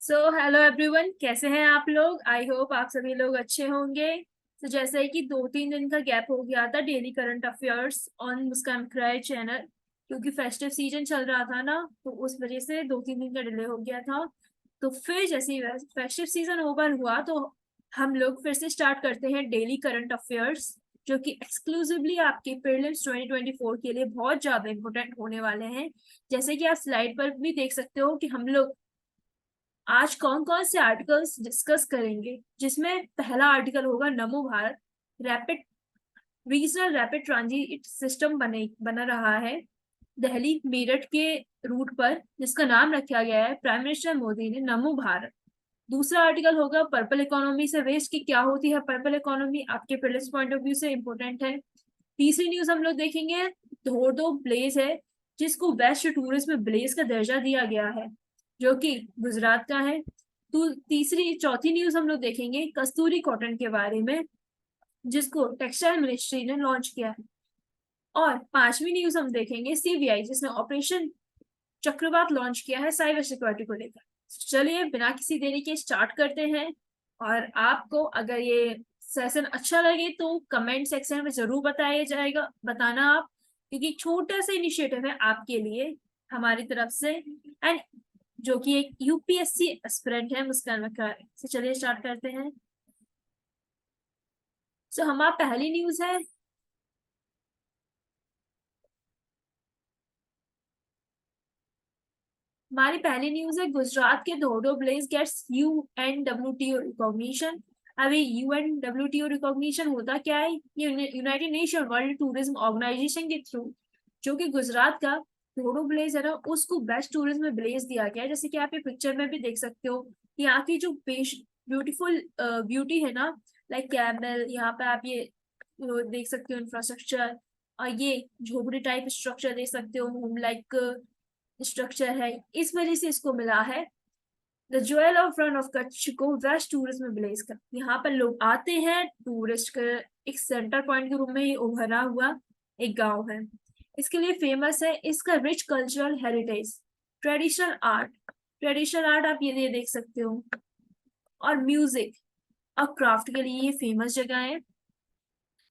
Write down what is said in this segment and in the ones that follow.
Hello everyone, कैसे हैं आप लोग। आई होप आप सभी लोग अच्छे होंगे। तो जैसे कि 2-3 दिन का गैप हो गया था daily current affairs on Muskan cry channel, क्योंकि फेस्टिव सीजन चल रहा था ना, तो उस वजह से 2-3 दिन का डिले हो गया था। तो फिर जैसे ही फेस्टिव सीजन ओवर हुआ तो हम लोग फिर से स्टार्ट करते हैं डेली करंट अफेयर्स, जो कि एक्सक्लूसिवली आपके प्रीलिम्स 2024 के लिए बहुत ज्यादा इंपॉर्टेंट होने वाले हैं। जैसे कि आप स्लाइड पर भी देख सकते हो कि हम लोग आज कौन कौन से आर्टिकल्स डिस्कस करेंगे, जिसमें पहला आर्टिकल होगा नमो Bharat rapid regional rapid transit system बना रहा है दिल्ली मेरठ के रूट पर, जिसका नाम रखा गया है प्राइम मिनिस्टर मोदी ने नमो भारत। दूसरा आर्टिकल होगा पर्पल इकोनॉमी से वेस्ट की क्या होती है। पर्पल इकोनॉमी आपके प्रीलिम्स पॉइंट ऑफ व्यू से इंपॉर्टेंट है। तीसरी न्यूज हम लोग देखेंगे धोर्दो ब्लेज है, जिसको वेस्ट टूरिज्म ब्लेज का दर्जा दिया गया है, जो कि गुजरात का है। तो तीसरी चौथी न्यूज हम लोग देखेंगे कस्तूरी कॉटन के बारे में, जिसको टेक्सटाइल मिनिस्ट्री ने लॉन्च किया है। और पांचवी न्यूज हम देखेंगे सीबीआई, जिसने ऑपरेशन चक्रवात लॉन्च किया है साइबर सिक्योरिटी को लेकर। चलिए बिना किसी देरी के स्टार्ट करते हैं। और आपको अगर ये सेशन अच्छा लगे तो कमेंट सेक्शन में जरूर बताया जाएगा, बताना आप, क्योंकि छोटा सा इनिशिएटिव है आपके लिए हमारी तरफ से, एंड जो कि एक यूपीएससी एस्पिरेंट है मुस्कान मक्कार से। चलिए स्टार्ट करते हैं। हमारा पहली न्यूज है। हमारी पहली न्यूज है गुजरात के धोडो ब्लेज गेट्स यूएनडब्ल्यूटीओ रिकॉग्निशन। अभी यूएनडब्ल्यूटीओ रिकॉग्निशन होता क्या है, ये United Nation World Tourism Organisation के थ्रू जो कि गुजरात का धोडो ब्लेज है ना, उसको बेस्ट टूरिज्म ब्लेज दिया गया है। जैसे कि आप ये पिक्चर में भी देख सकते हो, यहाँ की जो ब्यूटीफुल ब्यूटी है ना, लाइक कैमल, यहाँ पे आप ये देख सकते हो इंफ्रास्ट्रक्चर, और ये झोपड़ी टाइप स्ट्रक्चर देख सकते हो, होम लाइक स्ट्रक्चर है। इस वजह से इसको मिला है the jewel of run of Kutch को वेस्ट टूरिज्म विलेज का। यहाँ पर लोग आते हैं टूरिस्ट का एक सेंटर पॉइंट के रूप में, ये उभरा हुआ एक गांव है। इसके लिए फेमस है इसका rich cultural heritage, traditional art आप ये देख सकते हो, और म्यूजिक और क्राफ्ट के लिए ये फेमस जगह है।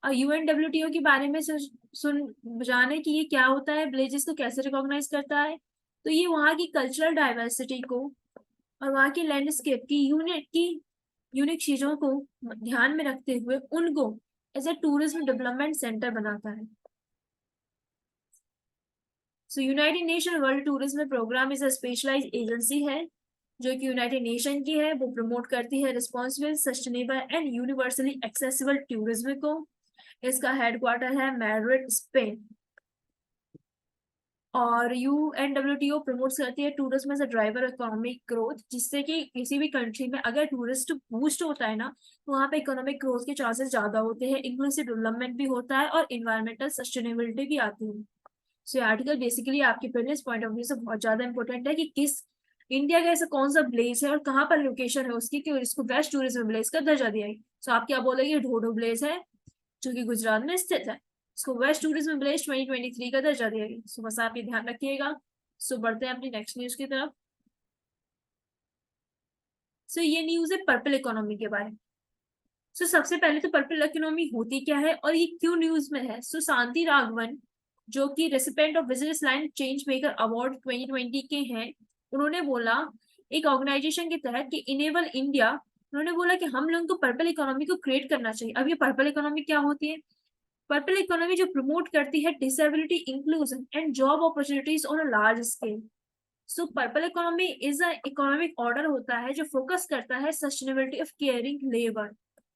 और यूएनडब्ल्यूटीओ के बारे में सुन जाने कि ये क्या होता है, विलेजेस को कैसे रिकॉग्नाइज करता है। तो ये वहाँ की कल्चरल डाइवर्सिटी को और वहाँ की लैंडस्केप की यूनिक चीजों को ध्यान में रखते हुए उनको as a tourism development centre बनाता है। United Nation World Tourism programme is a specialised agency है, जो कि यूनाइटेड नेशन की है। वो प्रमोट करती है responsible, sustainable and universally accessible tourism को। इसका हेडक्वार्टर है मैड्रिड, स्पेन। और यूएनडब्ल्यूटीओ प्रमोट्स करती है tourism as a driver economic growth, जिससे कि किसी भी कंट्री में अगर टूरिस्ट बूस्ट होता है ना, तो वहाँ पे इकोनॉमिक ग्रोथ के चांसेस ज्यादा होते हैं, इंक्लूसिव डेवलपमेंट भी होता है और इन्वायरमेंटल सस्टेनेबिलिटी भी आती है। ये आर्टिकल बेसिकली आपके बिजनेस पॉइंट ऑफ व्यू से बहुत ज्यादा इंपॉर्टेंट है कि किस इंडिया का ऐसा कौन सा ब्लेस है और कहाँ पर लोकेशन है उसकी कि इसको बेस्ट टूरिज्म ब्लेस का दर्जा दिया है। आप क्या बोलेंगे, ढोढो ब्लेस है जो कि गुजरात में स्थित है, इसको वेस्ट टूरिज्म विलेज 2023 का दर्जा दिया गया। बस आप ये ध्यान रखिएगा। बढ़ते हैं अपनी नेक्स्ट न्यूज की तरफ। ये न्यूज है पर्पल इकोनॉमी के बारे में। सबसे पहले तो पर्पल इकोनॉमी होती क्या है और ये क्यों न्यूज में है। शांति राघवन, जो कि recipient of business line change maker award 2020 के हैं, उन्होंने बोला एक ऑर्गेनाइजेशन के तहत कि इनेबल इंडिया, उन्होंने बोला कि हम लोगों को पर्पल इकोनॉमी को क्रिएट करना चाहिए। अब ये पर्पल इकोनॉमी क्या होती है। पर्पल इकोनॉमी जो प्रमोट करती है disability inclusion and job opportunities on a large scale. Purple economy is a economic order होता है जो फोकस करता है sustainability of caring labour.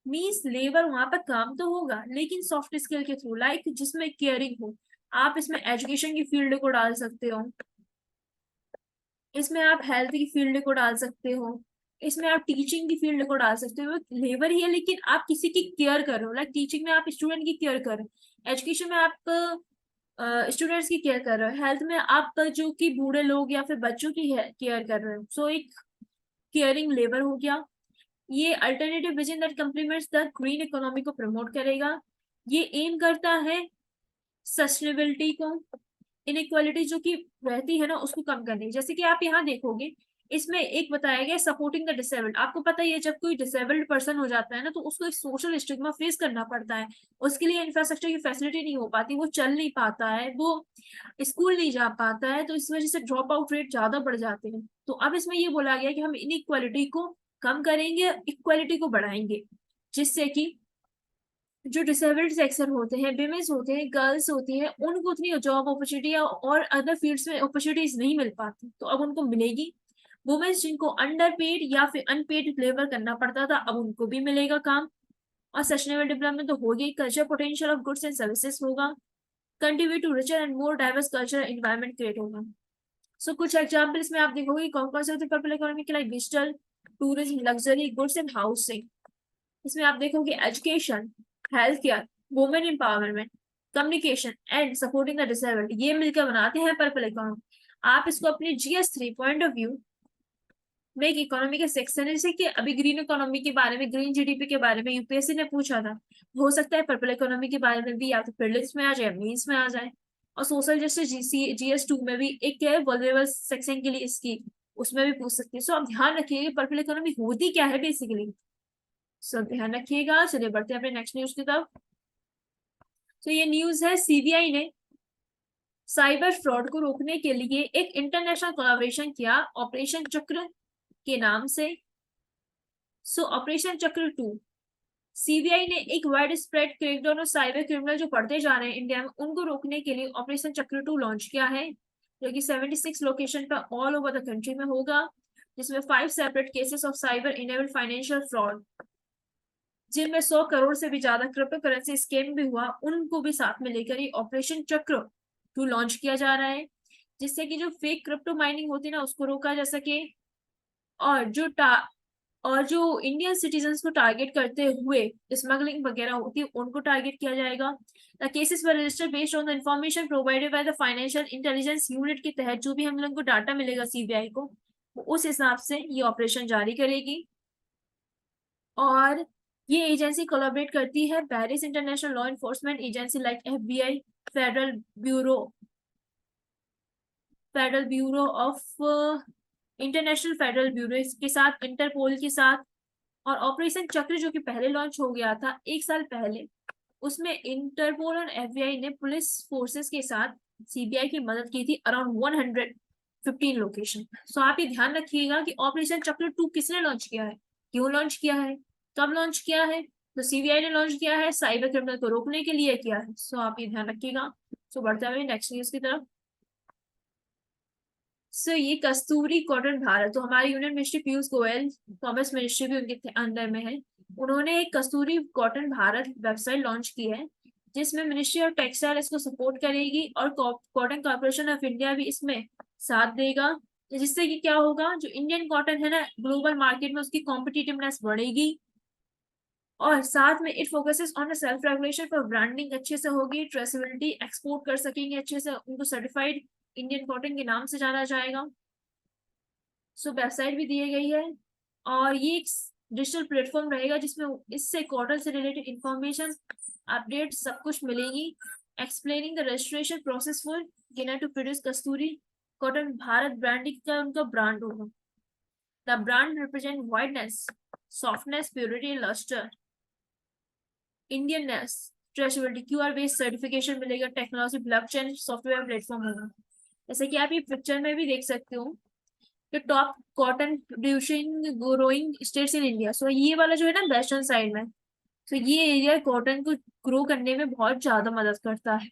Means labour वहां पर काम तो होगा लेकिन सॉफ्ट स्किल के थ्रू, लाइक जिसमें केयरिंग हो। आप इसमें एजुकेशन की फील्ड को डाल सकते हो, इसमें आप हेल्थ की फील्ड को डाल सकते हो, इसमें आप टीचिंग की फील्ड को डाल सकते हो। लेबर ही है लेकिन आप किसी की केयर कर रहे हो, लाइक टीचिंग में आप स्टूडेंट की केयर कर रहे हो, एजुकेशन में आप स्टूडेंट्स की केयर कर रहे हो, हेल्थ में आप जो कि बूढ़े लोग या फिर बच्चों की केयर कर रहे हो। एक केयरिंग लेबर हो गया। ये alternative vision that complements the green economy को प्रमोट करेगा। ये एम करता है सस्टेनेबिलिटी को, इनइक्वालिटी जो कि रहती है ना उसको कम करने की। जैसे कि आप यहाँ देखोगे इसमें एक बताया गया सपोर्टिंग द डिसेबल्ड। आपको पता ही है जब कोई डिसेबल्ड पर्सन हो जाता है ना तो उसको एक सोशल स्टिग्मा फेस करना पड़ता है। उसके लिए इंफ्रास्ट्रक्चर की फैसिलिटी नहीं हो पाती, वो चल नहीं पाता है, वो स्कूल नहीं जा पाता है, तो इस वजह से ड्रॉप आउट रेट ज्यादा बढ़ जाते हैं। तो अब इसमें ये बोला गया कि हम इनइक्वालिटी को कम करेंगे, इक्वालिटी को बढ़ाएंगे, जिससे कि जो डिसेबल्ड सेक्शन होते हैं, विमेन्स होते हैं, गर्ल्स होती हैं, उनको उतनी जॉब अपॉर्चुनिटी और अदर फील्ड्स में अपॉर्चुनिटीज नहीं मिल पाती, तो अब उनको मिलेगी। वुमेन्स जिनको अंडर पेड या फिर अनपेड लेबर करना पड़ता था, अब उनको भी मिलेगा काम। और सस्टेनेबल डेवलपमेंट तो होगी, culture potential of goods and services होगा, contribute to richer and more diverse culture environment create होगा। सो कुछ एग्जाम्पल्स में आप देखोगे कौन कौन से होते हैं पर्पल इकोनॉमी के, like digital, tourism, luxury goods and housing. इसमें आप देखोगे education, health care, women empowerment, communication and supporting the disabled, ये मिलकर बनाते हैं पर्पल इकोनॉमी। आप इसको अपने GS3 पॉइंट ऑफ व्यू में एक इकोनॉमी के सेक्शन है, जैसे कि अभी ग्रीन इकोनॉमी के बारे में, ग्रीन GDP के बारे में यूपीएससी ने पूछा था, हो सकता है पर्पल इकोनॉमी के बारे में भी या तो प्रीलिम्स में आ जाए, मेंस में आ जाए। और सोशल जस्टिस GS2 में भी एक क्या है वल्नरेबल सेक्शन के लिए इसकी, उसमें भी पूछ सकते हैं। सो आप ध्यान रखिएगा पर्पल इकोनॉमी होती क्या है बेसिकली। सब ध्यान रखिएगा। चलिए बढ़ते हैं अपने नेक्स्ट न्यूज की तरफ। तो ये न्यूज है, सीबीआई ने साइबर फ्रॉड को रोकने के लिए एक इंटरनेशनल कोलैबोरेशन किया ऑपरेशन चक्र के नाम से। सो ऑपरेशन चक्र 2, सीबीआई ने एक वाइड स्प्रेड क्रैकडाउन और साइबर क्रिमिनल जो बढ़ते जा रहे हैं इंडिया में, उनको रोकने के लिए ऑपरेशन चक्र 2 लॉन्च किया है, जो कि 76 लोकेशन पर ऑल ओवर द कंट्री में होगा, जिसमें 5 separate cases of cyber enabled financial fraud, जिनमें 100 करोड़ से भी ज्यादा क्रिप्टो करेंसी स्कैम भी हुआ, उनको भी साथ में लेकर ये ऑपरेशन चक्र 2 लॉन्च किया जा रहा है, जिससे कि जो फेक क्रिप्टो माइनिंग होती है ना उसको रोका जा सके, और जो इंडियन सिटीजन्स को टारगेट करते हुए स्मगलिंग वगैरह होती है उनको टारगेट किया जाएगा। The cases were registered based on the information provided by the financial intelligence unit के तहत जो भी हम लोग को डाटा मिलेगा सीबीआई को, उस हिसाब से ये ऑपरेशन जारी करेगी। और ये एजेंसी कोलैबोरेट करती है Paris international law enforcement agency like FBI, federal bureau federal bureau of international federal bureau के साथ, इंटरपोल के साथ। और ऑपरेशन चक्र जो कि पहले लॉन्च हो गया था 1 साल पहले, उसमें इंटरपोल और FBI ने पुलिस फोर्सेस के साथ सीबीआई की मदद की थी अराउंड 115 लोकेशन। सो आप ये ध्यान रखिएगा कि ऑपरेशन चक्र 2 किसने लॉन्च किया है, क्यों लॉन्च किया है, कब लॉन्च किया है। तो सीबीआई ने लॉन्च किया है, साइबर क्रिमिनल को रोकने के लिए किया है। सो आप ये ध्यान रखिएगा। सो बढ़ते हुए नेक्स्ट न्यूज की तरफ। सो ये कस्तूरी कॉटन भारत, तो हमारे union ministry Piyush Goyal, commerce ministry भी उनके अंडर में है, उन्होंने एक कस्तूरी कॉटन भारत वेबसाइट लॉन्च की है, जिसमें मिनिस्ट्री ऑफ टेक्सटाइल इसको सपोर्ट करेगी और कॉटन कॉर्पोरेशन ऑफ इंडिया भी इसमें साथ देगा, जिससे कि क्या होगा, जो इंडियन कॉटन है ना ग्लोबल मार्केट में उसकी कॉम्पिटिटिवनेस बढ़ेगी। और साथ में it focuses on self regulation for branding अच्छे से होगी, ट्रेसेबिलिटी, एक्सपोर्ट कर सकेंगे अच्छे से, उनको सर्टिफाइड इंडियन कॉटन के नाम से जाना जाएगा। सो वेबसाइट भी दी गई है, और ये एक डिजिटल प्लेटफॉर्म रहेगा जिसमें इससे कॉटन से रिलेटेड इंफॉर्मेशन, अपडेट सब कुछ मिलेगी। Explaining the registration process for ginner to produce Kasturi cotton Bharat, branding का उनका ब्रांड होगा। The brand represent wideness, softness, purity, lustre, Indianness, traceability, QR based certification मिलेगा, टेक्नोलॉजी, ब्लॉकचेन सॉफ्टवेयर प्लेटफॉर्म होगा। जैसे कि आप ये पिक्चर में भी देख सकते हो कि top cotton producing growing states in India. So ये वाला जो है ना वेस्टर्न साइड में, तो ये एरिया कॉटन को ग्रो करने में बहुत ज्यादा मदद करता है,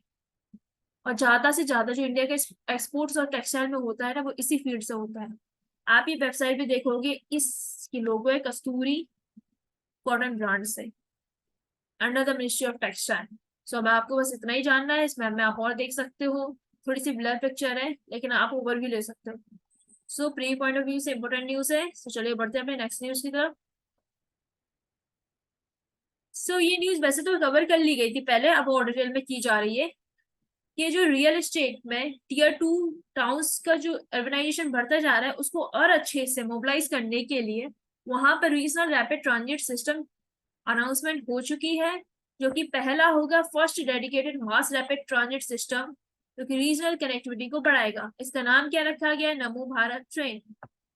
और ज्यादा से ज्यादा जो इंडिया के एक्सपोर्ट्स और टेक्सटाइल में होता है ना वो इसी फील्ड से होता है। आप ये वेबसाइट भी देखोगे, इसकी लोगो है कस्तूरी कॉटन ब्रांड से, under the ministry of textile. So अब आपको बस इतना ही जानना है, इसमें में आप और देख सकते हो, थोड़ी सी ब्लर पिक्चर है लेकिन आप ओवरव्यू ले सकते हो। सो प्री पॉइंट ऑफ व्यू से इंपोर्टेंट न्यूज है। सो चलिए बढ़ते हैं अपने नेक्स्ट न्यूज की तरफ। सो ये न्यूज वैसे तो कवर कर ली गई थी पहले, अब और डिटेल में की जा रही है कि जो रियल एस्टेट में Tier 2 टाउन्स का जो अर्बनाइजेशन बढ़ता जा रहा है उसको और अच्छे से मोबिलाइज करने के लिए वहां पर regional rapid transit system announcement हो चुकी है, जो कि पहला होगा first dedicated mass rapid transit system, जो कि रीजनल कनेक्टिविटी को बढ़ाएगा। इसका नाम क्या रखा गया है, नमो भारत ट्रेन।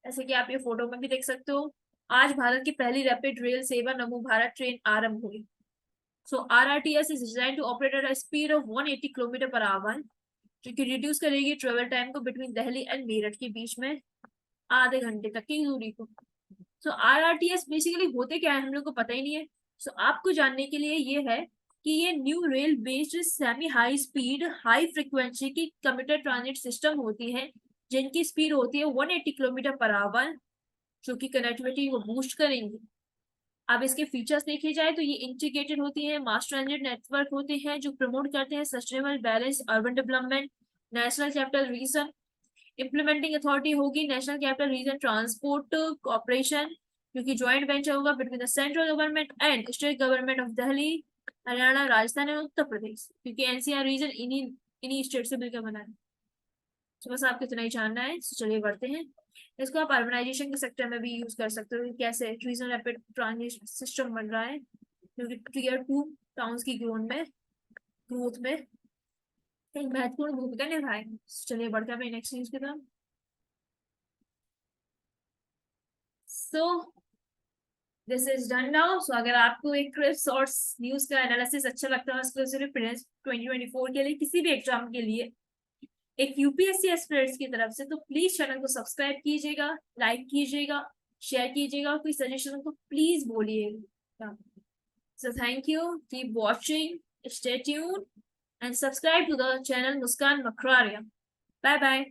जैसे कि आप ये फोटो में भी देख सकते हो, आज भारत की पहली रैपिड रेल सेवा नमो भारत ट्रेन आरंभ हुई। So RRTS is design to operate at a speed of 180 kilometre per hour, जो कि रिड्यूस करेगी ट्रेवल टाइम को बिटवीन दिल्ली एंड मेरठ के बीच में आधे घंटे तक की दूरी को। सो RRTS बेसिकली होते क्या है हम लोग को पता ही नहीं है। सो आपको जानने के लिए ये है कि ये new rail based semi high speed high frequency की कम्यूटर ट्रांजिट सिस्टम होती है, जिनकी स्पीड होती है 180 किलोमीटर पर आवर, जो कि कनेक्टिविटी को बूस्ट करेंगे। अब इसके फीचर्स देखे जाए तो ये इंटीग्रेटेड होती है, मास ट्रांजिट नेटवर्क होते हैं जो प्रमोट करते हैं sustainable balance urban development. National capital region implementing authority होगी national capital region transport corporation, जो कि ज्वाइंट वेंचर होगा between the central government and state government of Delhi, Haryana, Rajasthan और उत्तर प्रदेश, क्योंकि एनसीआर रीजन इन्हीं इन्हीं स्टेट से मिलकर बना है। तो बस आपको इतना ही जानना है, तो चलिए बढ़ते हैं। इसको आप अर्बनाइजेशन के सेक्टर में भी यूज कर सकते हो, कैसे रीजनल रैपिड ट्रांजिशन सिस्टम बन रहा है, क्योंकि टीयर 2 टाउन्स की ग्रोथ में एक महत्वपूर्ण भूमिका निभाएगा। चलिए बढ़ते हैं नेक्स्ट न्यूज की तरफ। So this is done now. So अगर आपको एक क्रिप्स और न्यूज का एनालिसिस अच्छा लगता है स्पेशली प्रीलिम्स 2024 के लिए, किसी भी एग्जाम के लिए, एक यूपीएससी एस्पिरेंट्स की तरफ से, तो प्लीज चैनल को सब्सक्राइब कीजिएगा, लाइक कीजिएगा, शेयर कीजिएगा, कोई सजेशन हो तो प्लीज बोलिएगा। So thank you, keep watching, stay tuned and subscribe to the channel Muskan Makraria. Bye bye.